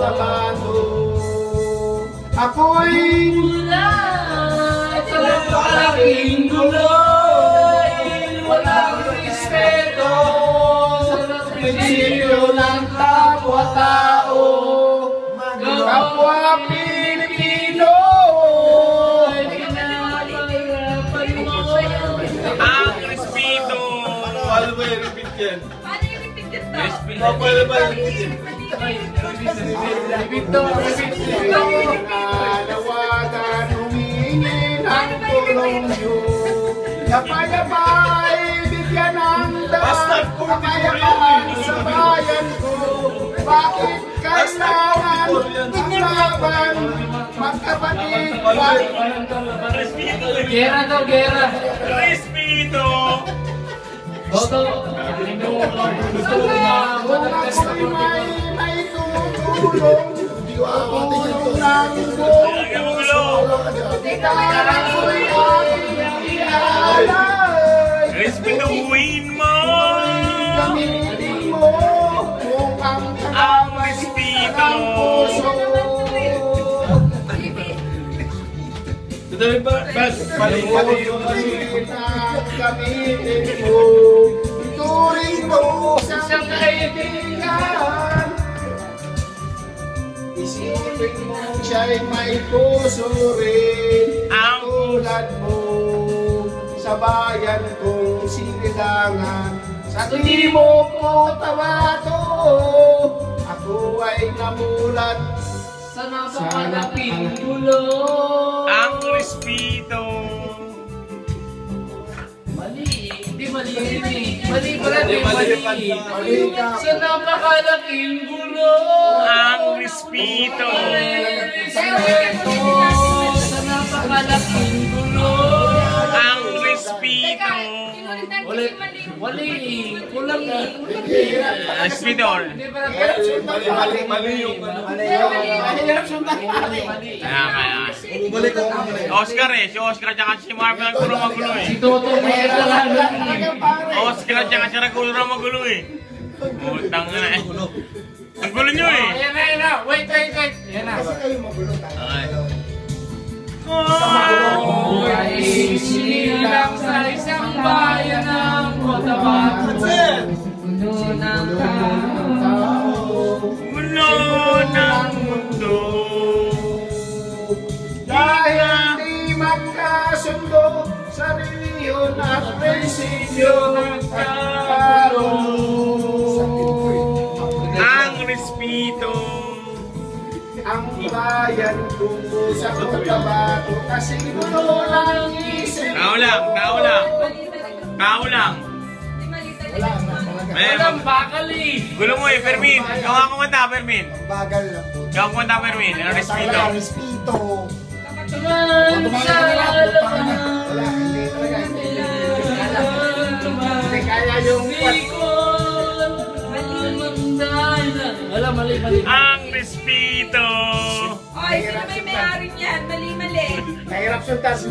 Cotabato. Ako'y mula sa napakalaking guloy, walang respeto sa prinsipyo ng kapwa-tao. Kapwa Pilipino, ang respeto. Paano ba yung repeat yan? Paano yung repeat yan to? Paano ba yung repeat yan? nanawagan, humingi ng tulong nyo. Kapayapay, bigyan ng daan, kapayapaan sa bayan ko. Bakit kailangan ang laban, magkapatid ba? Gera to, gera. Respeto. Boto. Kung ako'y may tumutulong, tutulong ng puso. Ako'y aking iaalay. Respetuhin mo. Gamitin mo kung ang kalamay ng puso. Gamitin mo, turing mo sa kaibigan. Isipin mo siya'y may puso rin, tulad mo sa bayan kong sinilangan. Sa timog mo Cotabato, ako ay namulat Sa napakalaking gulo. Ang respeto. Mali, hindi mali yun eh. Mali pala, di mali. Sa napakalaking gulo. Ang respeto. Respeto. Sa napakalaking gulo. Ang respeto. Ulit. Mali. Kulang na. Respeto. Hindi pala. Mali yung Bumalik ko. Oscar eh. Si Oscar tsaka si Marvin ang gulo magulo eh. Si Toto may kasalanan. Oscar tsaka siya nagulo na magulo eh. Utang na eh. Ang gulo nyo eh. Ayan na, ayan na. Wait. Ayan na. Ay sinilang sa isang bayan ng Cotabato. Puno ng tao. Gulo ng mundo. Dahil di magkasundo sa reliyon at prinsipyo nagkaroon. Ang respeto. Ang bayan tungo sa Cotabato kasi gulo lang isip. Kao lang. Walang bakal eh. Gulo mo eh, Fermin. Gawa ko mata, Fermin. bagal lang po. Gawa ko mata, Fermin. Ang respeto. Wala, respeto. Tuman sa alaman. Wala, hindi talaga. Hindi kaya yung Wala, mali. Ang respeto. Ay, sino may may-ari niyan? Mali. Mahirap suntas.